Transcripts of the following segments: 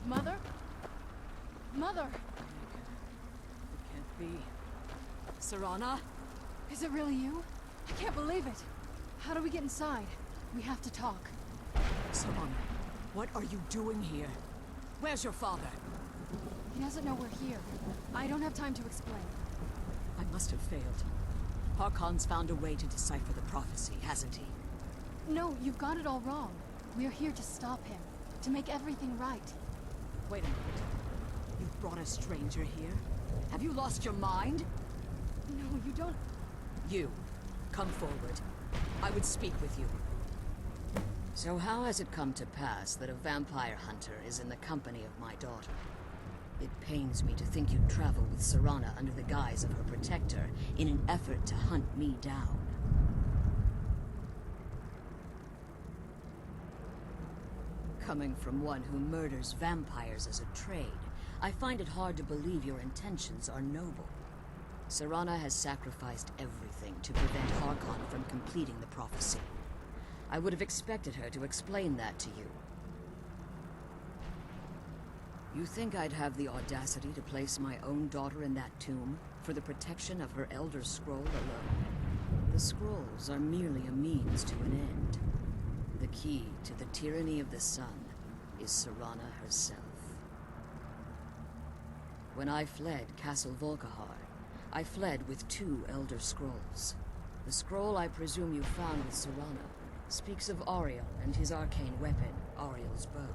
Mother? Mother! It can't be. Serana? Is it really you? I can't believe it! How do we get inside? We have to talk. Serana, what are you doing here? Where's your father? He doesn't know we're here. I don't have time to explain. I must have failed. Harkon's found a way to decipher the prophecy, hasn't he? No, you've got it all wrong. We're here to stop him. To make everything right. Wait a minute. You've brought a stranger here? Have you lost your mind? No, you don't... You, come forward. I would speak with you. So how has it come to pass that a vampire hunter is in the company of my daughter? It pains me to think you'd travel with Serana under the guise of her protector in an effort to hunt me down. Coming from one who murders vampires as a trade, I find it hard to believe your intentions are noble. Serana has sacrificed everything to prevent Harkon from completing the prophecy. I would have expected her to explain that to you. You think I'd have the audacity to place my own daughter in that tomb for the protection of her Elder Scroll alone? The scrolls are merely a means to an end. The key to the tyranny of the sun is Serana herself. When I fled Castle Volkihar, I fled with 2 Elder Scrolls. The scroll I presume you found with Serana speaks of Auriel and his arcane weapon, Auriel's bow.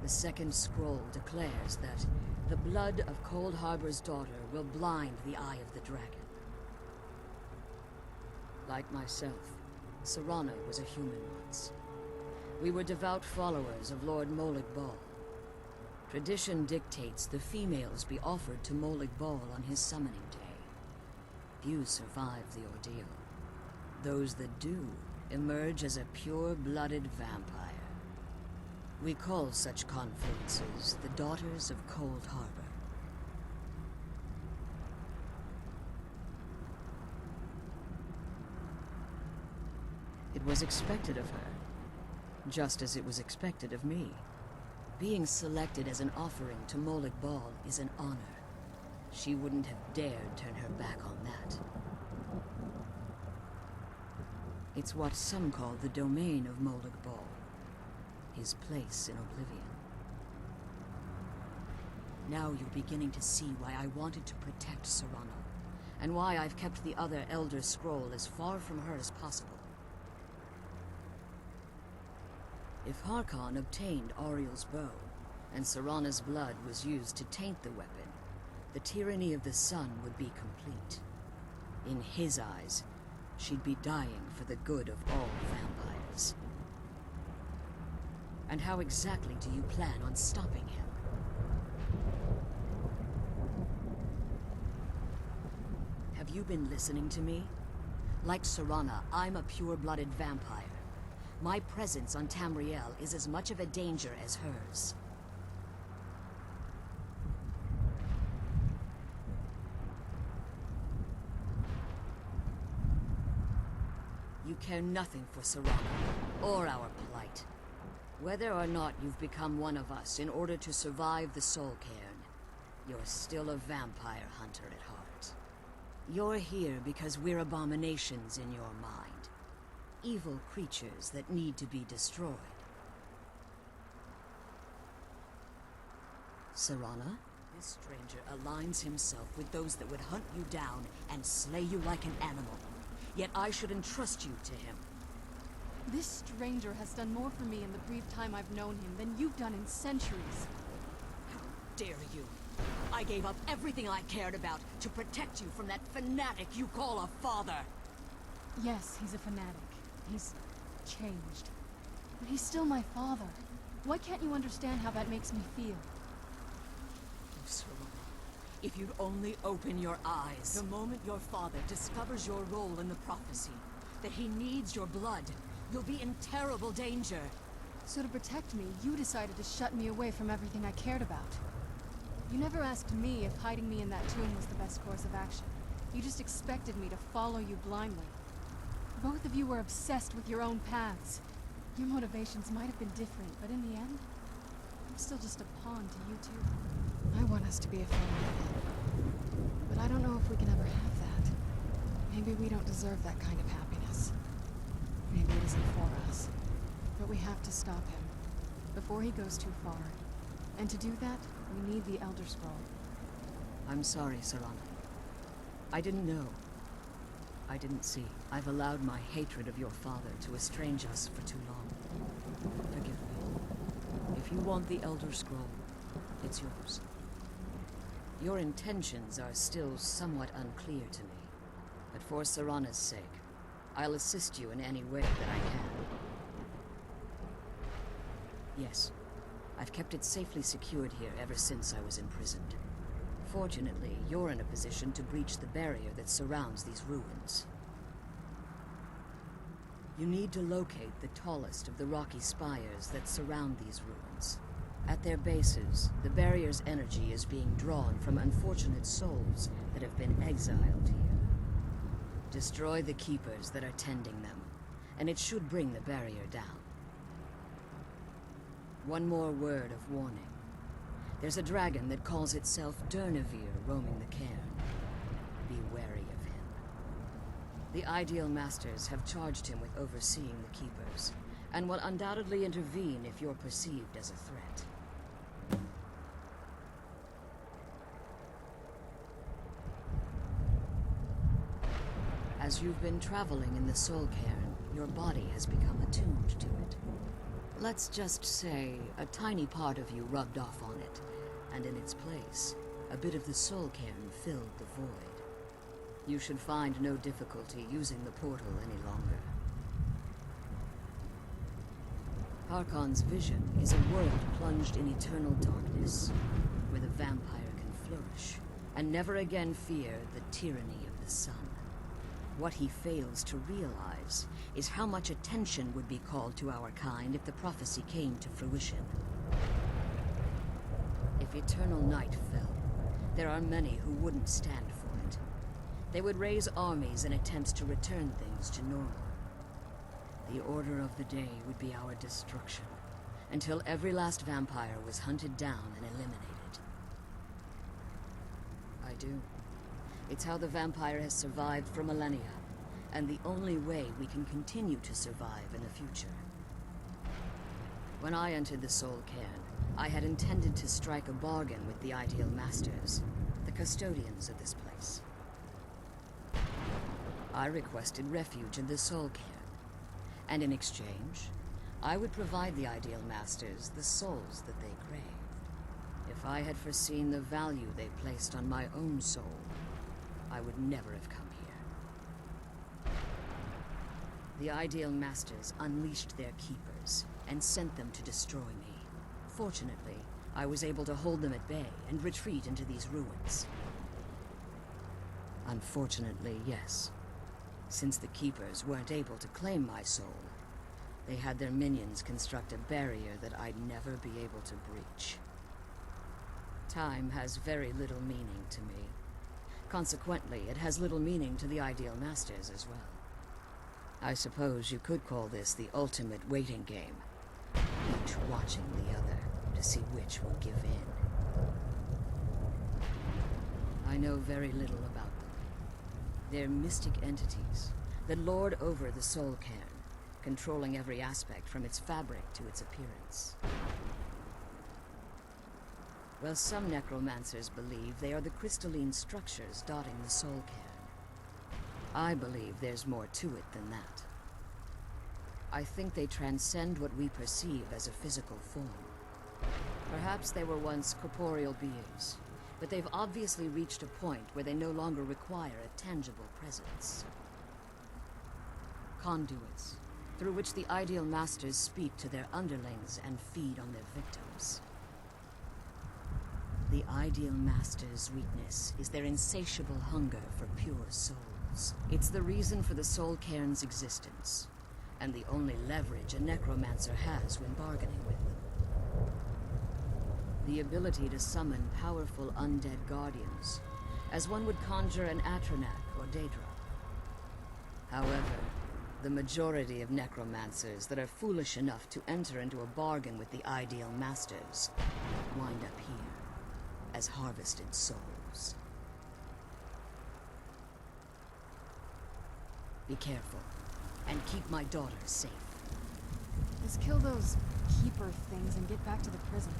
The second scroll declares that the blood of Cold Harbor's daughter will blind the eye of the dragon. Like myself, Serana was a human once. We were devout followers of Lord Molag Bal. Tradition dictates the females be offered to Molag Bal on his summoning day. Few survive the ordeal. Those that do emerge as a pure-blooded vampire. We call such confluences the Daughters of Cold Harbor. It was expected of her, just as it was expected of me. Being selected as an offering to Molag Bal is an honor. She wouldn't have dared turn her back on that. It's what some call the domain of Molag Bal, his place in oblivion. Now you're beginning to see why I wanted to protect Serana, and why I've kept the other Elder Scroll as far from her as possible. If Harkon obtained Auriel's bow, and Serana's blood was used to taint the weapon, the tyranny of the sun would be complete. In his eyes, she'd be dying for the good of all vampires. And how exactly do you plan on stopping him? Have you been listening to me? Like Serana, I'm a pure-blooded vampire. My presence on Tamriel is as much of a danger as hers. You care nothing for Serana, or our plight. Whether or not you've become one of us in order to survive the Soul Cairn, you're still a vampire hunter at heart. You're here because we're abominations in your mind. Evil creatures that need to be destroyed. Serana, this stranger aligns himself with those that would hunt you down and slay you like an animal. Yet I should entrust you to him. This stranger has done more for me in the brief time I've known him than you've done in centuries. How dare you! I gave up everything I cared about to protect you from that fanatic you call a father! Yes, he's a fanatic. He's changed. But he's still my father. Why can't you understand how that makes me feel? Oh, Serana, if you'd only open your eyes. The moment your father discovers your role in the prophecy, that he needs your blood, you'll be in terrible danger. So to protect me, you decided to shut me away from everything I cared about. You never asked me if hiding me in that tomb was the best course of action. You just expected me to follow you blindly. Both of you were obsessed with your own paths. Your motivations might have been different, but in the end, I'm still just a pawn to you two. I want us to be a family again. But I don't know if we can ever have that. Maybe we don't deserve that kind of happiness. Maybe it isn't for us. But we have to stop him before he goes too far. And to do that, we need the Elder Scroll. I'm sorry, Serana. I didn't know. I didn't see. I've allowed my hatred of your father to estrange us for too long. Forgive me. If you want the Elder Scroll, it's yours. Your intentions are still somewhat unclear to me, but for Serana's sake, I'll assist you in any way that I can. Yes, I've kept it safely secured here ever since I was imprisoned. Fortunately, you're in a position to breach the barrier that surrounds these ruins. You need to locate the tallest of the rocky spires that surround these ruins. At their bases, the barrier's energy is being drawn from unfortunate souls that have been exiled here. Destroy the keepers that are tending them, and it should bring the barrier down. One more word of warning. There's a dragon that calls itself Durnevere roaming the cairn. Be wary of him. The Ideal Masters have charged him with overseeing the Keepers, and will undoubtedly intervene if you're perceived as a threat. As you've been traveling in the Soul Cairn, your body has become attuned to it. Let's just say a tiny part of you rubbed off on it, and in its place, a bit of the Soul Cairn filled the void. You should find no difficulty using the portal any longer. Harkon's vision is a world plunged in eternal darkness, where the vampire can flourish, and never again fear the tyranny of the sun. What he fails to realize is how much attention would be called to our kind if the prophecy came to fruition. If eternal night fell, there are many who wouldn't stand for it. They would raise armies in attempts to return things to normal. The order of the day would be our destruction, until every last vampire was hunted down and eliminated. I do. It's how the vampire has survived for millennia, and the only way we can continue to survive in the future. When I entered the Soul Cairn, I had intended to strike a bargain with the Ideal Masters, the custodians of this place. I requested refuge in the Soul Cairn, and in exchange, I would provide the Ideal Masters the souls that they craved. If I had foreseen the value they placed on my own soul, I would never have come here. The Ideal Masters unleashed their keepers and sent them to destroy me. Fortunately, I was able to hold them at bay and retreat into these ruins. Unfortunately, yes. Since the keepers weren't able to claim my soul, they had their minions construct a barrier that I'd never be able to breach. Time has very little meaning to me. Consequently, it has little meaning to the Ideal Masters as well. I suppose you could call this the ultimate waiting game, each watching the other to see which will give in. I know very little about them. They're mystic entities that lord over the Soul Cairn, controlling every aspect from its fabric to its appearance. Well, some necromancers believe they are the crystalline structures dotting the Soul Cairn. I believe there's more to it than that. I think they transcend what we perceive as a physical form. Perhaps they were once corporeal beings, but they've obviously reached a point where they no longer require a tangible presence. Conduits, through which the Ideal Masters speak to their underlings and feed on their victims. The Ideal Masters' weakness is their insatiable hunger for pure souls. It's the reason for the Soul Cairn's existence, and the only leverage a necromancer has when bargaining with them. The ability to summon powerful undead guardians, as one would conjure an Atronak or Daedra. However, The majority of necromancers that are foolish enough to enter into a bargain with the ideal masters wind up here as harvested souls. Be careful, and keep my daughter safe. Let's kill those keeper things and get back to the prison.